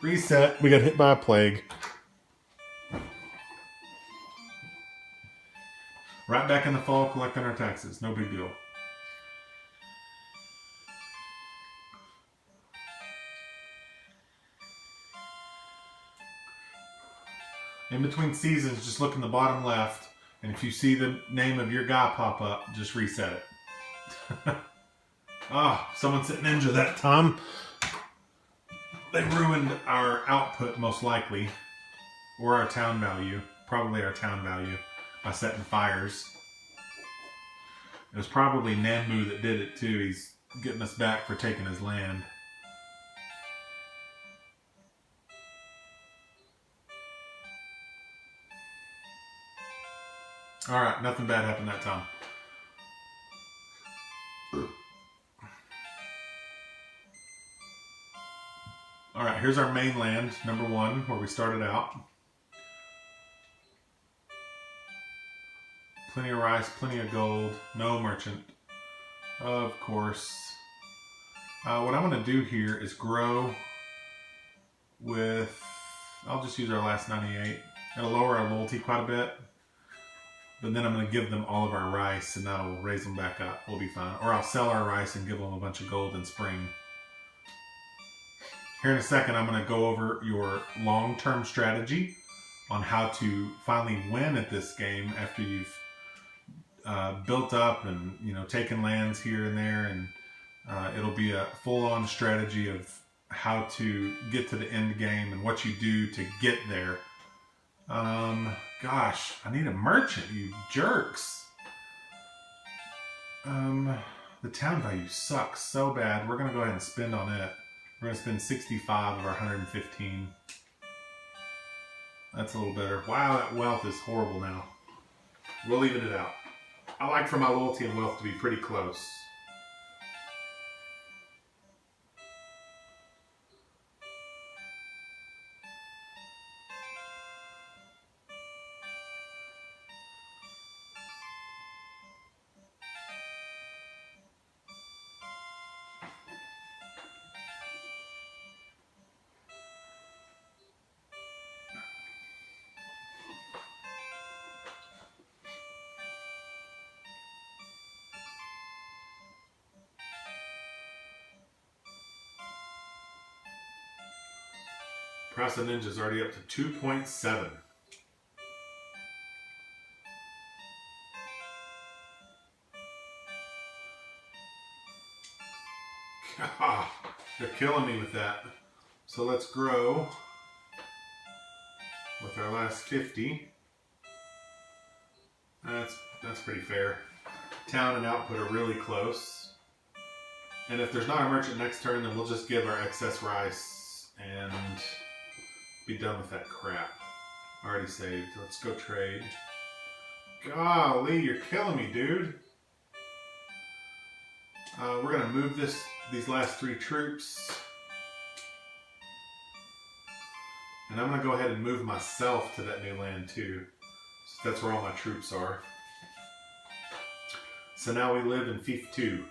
Reset. We got hit by a plague. Right back in the fall collecting our taxes. No big deal. In between seasons, just look in the bottom left, and if you see the name of your guy pop up, just reset it. Someone said ninja that time. They ruined our output, most likely, or our town value. Probably our town value, by setting fires. It was probably Nambu that did it too. He's getting us back for taking his land. Alright, nothing bad happened that time. Alright, here's our mainland, number 1, where we started out. Plenty of rice, plenty of gold, no merchant. Of course. What I'm going to do here is grow with... I'll just use our last 98. It'll lower our loyalty quite a bit. But then I'm going to give them all of our rice, and that'll raise them back up. We'll be fine. Or I'll sell our rice and give them a bunch of gold in spring. Here in a second, I'm going to go over your long-term strategy on how to finally win at this game after you've built up and taken lands here and there, and it'll be a full-on strategy of how to get to the end game and what you do to get there. Gosh, I need a merchant, you jerks. The town value sucks so bad. We're going to go ahead and spend on it. We're going to spend 65 of our 115. That's a little better. Wow, that wealth is horrible now. We'll even it out. I like for my loyalty and wealth to be pretty close. Price of Ninja is already up to 2.7. God, they're killing me with that. So let's grow with our last 50. That's pretty fair. Town and output are really close. And if there's not a merchant next turn, then we'll just give our excess rice and be done with that crap. Already saved. Let's go trade. Golly, you're killing me, dude. We're gonna move these last 3 troops. And I'm gonna go ahead and move myself to that new land too. So that's where all my troops are. So now we live in Fief 2.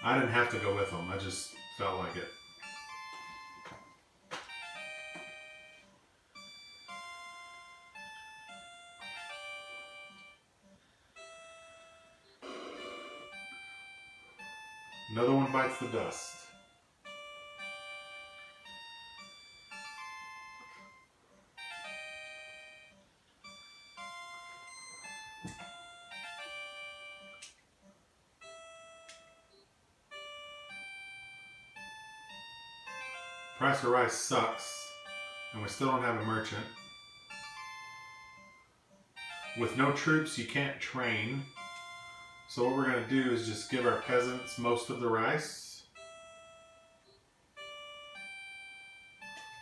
I didn't have to go with them. I just felt like it. Another one bites the dust. Price of rice sucks, and we still don't have a merchant. With no troops, you can't train. So what we're going to do is just give our peasants most of the rice.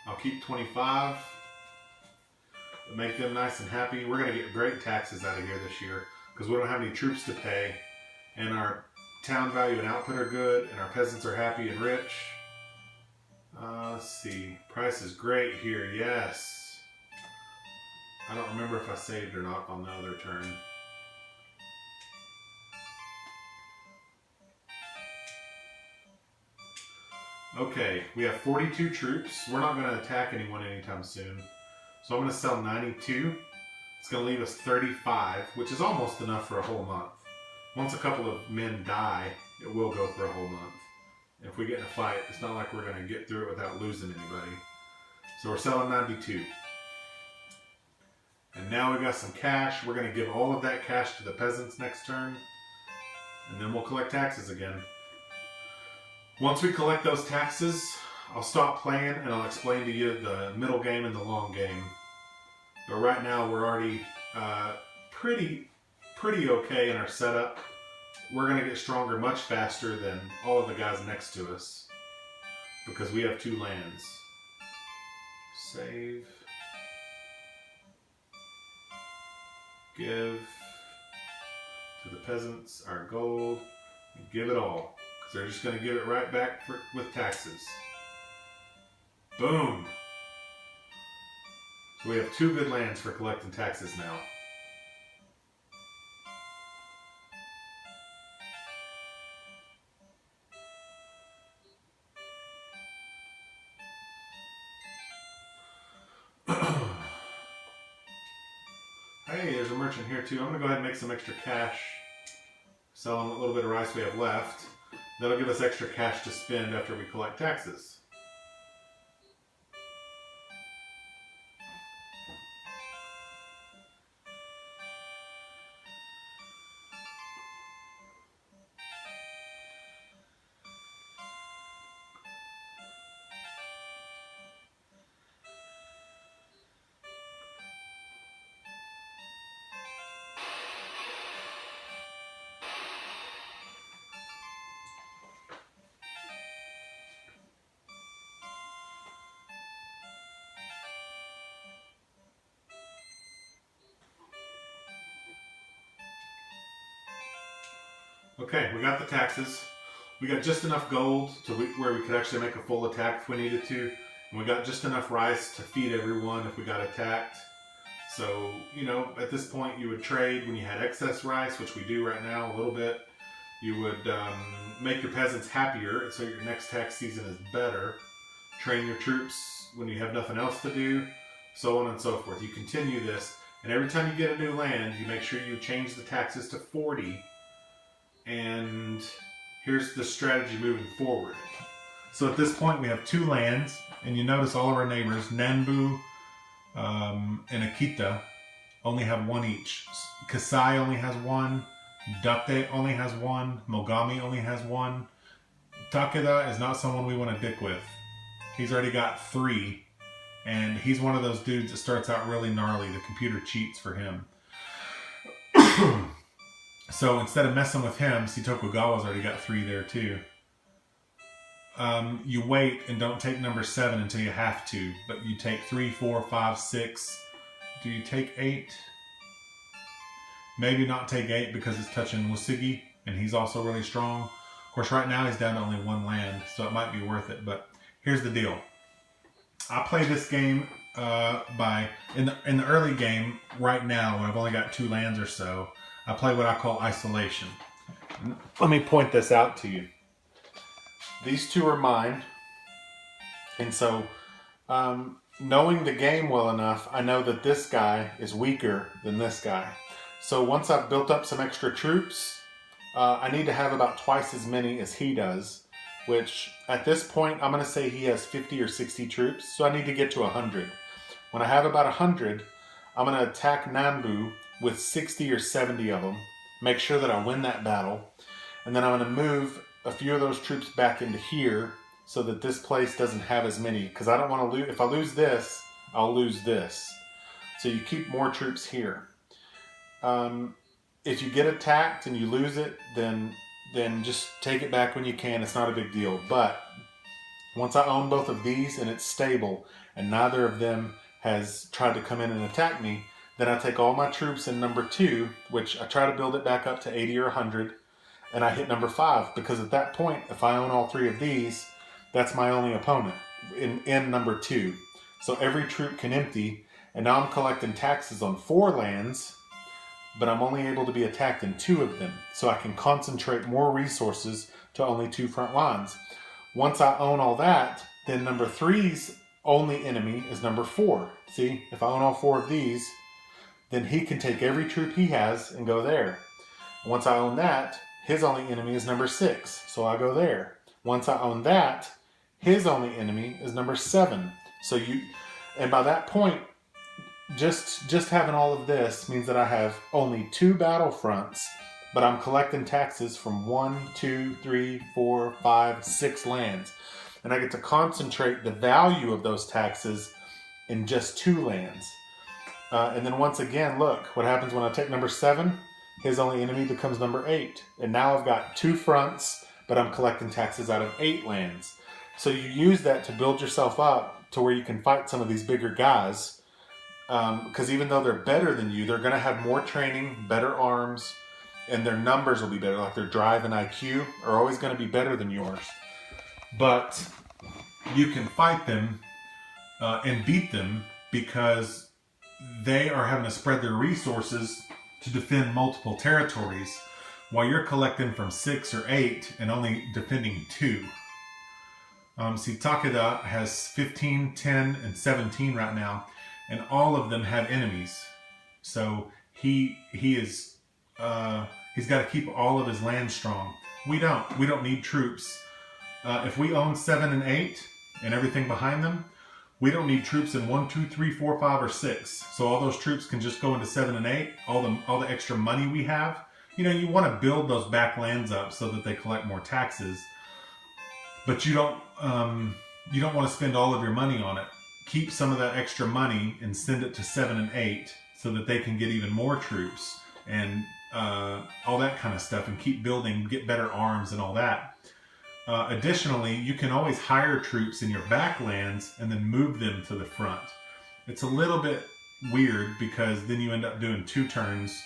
I'll keep 25. Make them nice and happy. We're going to get great taxes out of here this year because we don't have any troops to pay. And our town value and output are good, and our peasants are happy and rich. Let's see. Price is great here. Yes. I don't remember if I saved or not on the other turn. Okay, we have 42 troops. We're not going to attack anyone anytime soon. So I'm going to sell 92. It's going to leave us 35, which is almost enough for a whole month. Once a couple of men die, it will go for a whole month. If we get in a fight, it's not like we're going to get through it without losing anybody. So we're selling 92. And now we got some cash. We're going to give all of that cash to the peasants next turn. And then we'll collect taxes again. Once we collect those taxes, I'll stop playing and I'll explain to you the middle game and the long game. But right now we're already pretty okay in our setup. We're going to get stronger much faster than all of the guys next to us because we have 2 lands. Save. Give to the peasants our gold and give it all because they're just going to give it right back with taxes. Boom! So we have 2 good lands for collecting taxes now. Hey, there's a merchant here too. I'm going to go ahead and make some extra cash. Sell them a little bit of rice we have left. That'll give us extra cash to spend after we collect taxes. Okay, we got the taxes. We got just enough gold to where we could actually make a full attack if we needed to. And we got just enough rice to feed everyone if we got attacked. So, you know, at this point you would trade when you had excess rice, which we do right now a little bit. You would make your peasants happier so your next tax season is better. Train your troops when you have nothing else to do, so on and so forth. You continue this, and every time you get a new land, you make sure you change the taxes to 40. And here's the strategy moving forward. So at this point we have 2 lands, and you notice all of our neighbors, Nanbu and Akita, only have 1 each. Kasai only has 1. Date only has 1. Mogami only has 1. Takeda is not someone we want to dick with. He's already got 3, and he's one of those dudes that starts out really gnarly. The computer cheats for him. So instead of messing with him, see, Tokugawa's already got 3 there too. You wait and don't take number 7 until you have to, but you take 3, 4, 5, 6. Do you take 8? Maybe not take 8 because it's touching Wasugi, and he's also really strong. Of course, right now he's down to only 1 land, so it might be worth it. But here's the deal: I play this game in the early game. Right now, when I've only got 2 lands or so, I play what I call isolation. Let me point this out to you. These 2 are mine, and so knowing the game well enough, I know that this guy is weaker than this guy. So once I've built up some extra troops, I need to have about twice as many as he does, which at this point I'm going to say he has 50 or 60 troops, so I need to get to 100. When I have about 100, I'm going to attack Nambu with 60 or 70 of them, make sure that I win that battle, and then I'm going to move a few of those troops back into here so that this place doesn't have as many, because I don't want to lose. If I lose this, I'll lose this. So you keep more troops here. If you get attacked and you lose it, then just take it back when you can. It's not a big deal. But once I own both of these and it's stable and neither of them has tried to come in and attack me, then I take all my troops in number 2, which I try to build it back up to 80 or 100, and I hit number 5, because at that point, if I own all 3 of these, that's my only opponent in number 2. So every troop can empty, and now I'm collecting taxes on 4 lands, but I'm only able to be attacked in 2 of them, so I can concentrate more resources to only 2 front lines. Once I own all that, then number 3's only enemy is number 4. See, if I own all 4 of these, then he can take every troop he has and go there. Once I own that, his only enemy is number 6, so I go there. Once I own that, his only enemy is number 7. And by that point, just having all of this means that I have only 2 battle fronts, but I'm collecting taxes from 1, 2, 3, 4, 5, 6 lands. And I get to concentrate the value of those taxes in just 2 lands. And then once again, look, what happens when I take number 7? His only enemy becomes number 8. And now I've got 2 fronts, but I'm collecting taxes out of 8 lands. So you use that to build yourself up to where you can fight some of these bigger guys. Because even though they're better than you, they're going to have more training, better arms, and their numbers will be better. Like their drive and IQ are always going to be better than yours. But you can fight them and beat them because they are having to spread their resources to defend multiple territories while you're collecting from 6 or 8 and only defending 2. See, Takeda has 15, 10, and 17 right now, and all of them have enemies. So he's got to keep all of his land strong. We don't need troops. If we own 7 and 8 and everything behind them, we don't need troops in 1, 2, 3, 4, 5, or 6. So all those troops can just go into 7 and 8. All the extra money we have, you want to build those back lands up so that they collect more taxes. But you don't want to spend all of your money on it. Keep some of that extra money and send it to 7 and 8 so that they can get even more troops and all that kind of stuff, and keep building, get better arms and all that. Additionally, you can always hire troops in your backlands and then move them to the front. It's a little bit weird because then you end up doing 2 turns,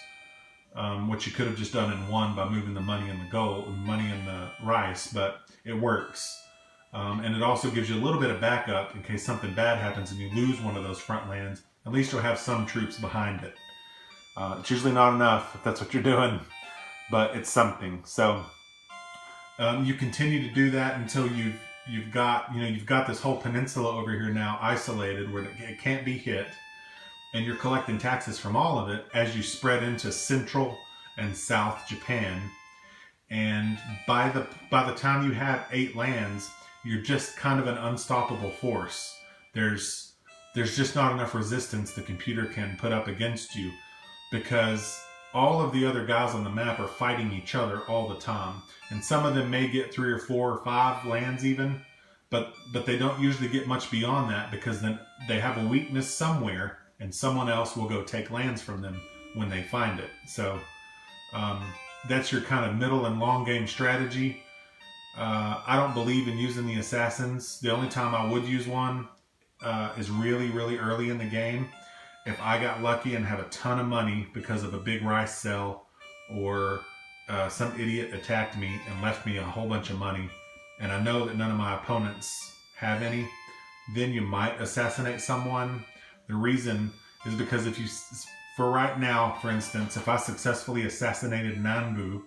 which you could have just done in 1 by moving the money and the gold, money and the rice, but it works. And it also gives you a little bit of backup in case something bad happens and you lose one of those front lands. At least you'll have some troops behind it. It's usually not enough if that's what you're doing, but it's something. So you continue to do that until you've got this whole peninsula over here now isolated where it can't be hit, and you're collecting taxes from all of it as you spread into central and south Japan. And by the time you have 8 lands, you're just kind of an unstoppable force. There's just not enough resistance the computer can put up against you, because all of the other guys on the map are fighting each other all the time. And some of them may get 3 or 4 or 5 lands even, but they don't usually get much beyond that, because then they have a weakness somewhere and someone else will go take lands from them when they find it. So that's your kind of middle and long game strategy. I don't believe in using the assassins. The only time I would use one is really, really early in the game. If I got lucky and have a ton of money because of a big rice sell, or some idiot attacked me and left me a whole bunch of money, and I know that none of my opponents have any, then you might assassinate someone. The reason is because for right now, for instance, if I successfully assassinated Nanbu,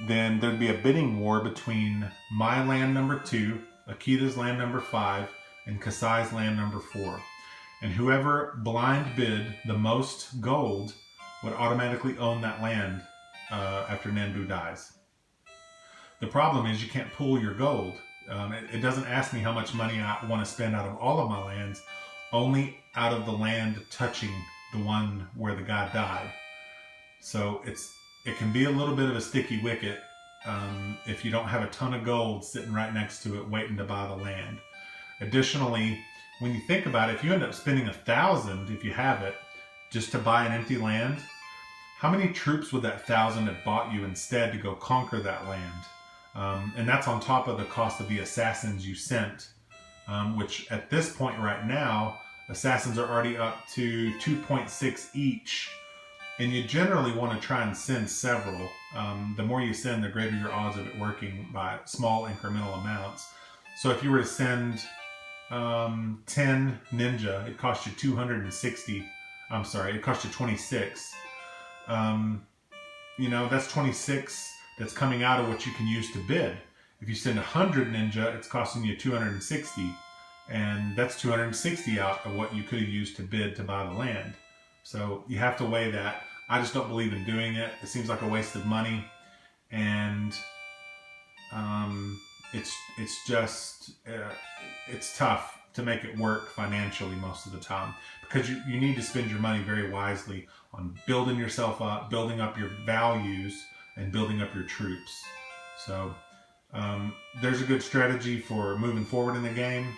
then there'd be a bidding war between my land number 2, Akita's land number 5, and Kasai's land number 4. And whoever blind bid the most gold would automatically own that land after Nanbu dies. The problem is you can't pool your gold. It doesn't ask me how much money I want to spend out of all of my lands, only out of the land touching the one where the guy died. So it can be a little bit of a sticky wicket if you don't have a ton of gold sitting right next to it waiting to buy the land. Additionally, when you think about it, if you end up spending 1,000, if you have it, just to buy an empty land, how many troops would that 1,000 have bought you instead to go conquer that land? And that's on top of the cost of the assassins you sent, which at this point right now, assassins are already up to 2.6 each. And you generally want to try and send several. The more you send, the greater your odds of it working by small incremental amounts. So if you were to send 10 ninja, it costs you 260. I'm sorry, it costs you 26. That's 26 that's coming out of what you can use to bid. If you send 100 ninja, it's costing you 260. And that's 260 out of what you could have used to bid to buy the land. So you have to weigh that. I just don't believe in doing it. It seems like a waste of money. And it's tough to make it work financially most of the time, because you need to spend your money very wisely on building yourself up, building up your values, and building up your troops. So there's a good strategy for moving forward in the game.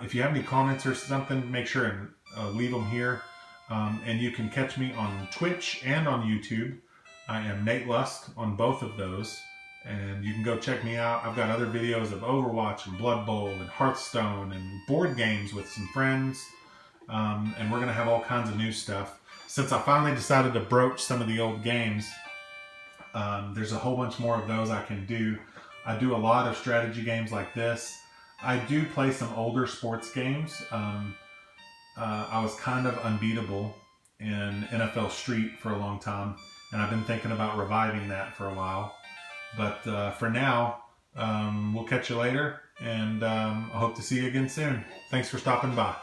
If you have any comments or something, make sure and leave them here. And you can catch me on Twitch and on YouTube. I am Nate Lust on both of those. And you can go check me out. I've got other videos of Overwatch and Blood Bowl and Hearthstone and board games with some friends. And we're going to have all kinds of new stuff. Since I finally decided to broach some of the old games, there's a whole bunch more of those I can do. I do a lot of strategy games like this. I do play some older sports games. I was kind of unbeatable in NFL Street for a long time, and I've been thinking about reviving that for a while. But for now, we'll catch you later, and I hope to see you again soon. Thanks for stopping by.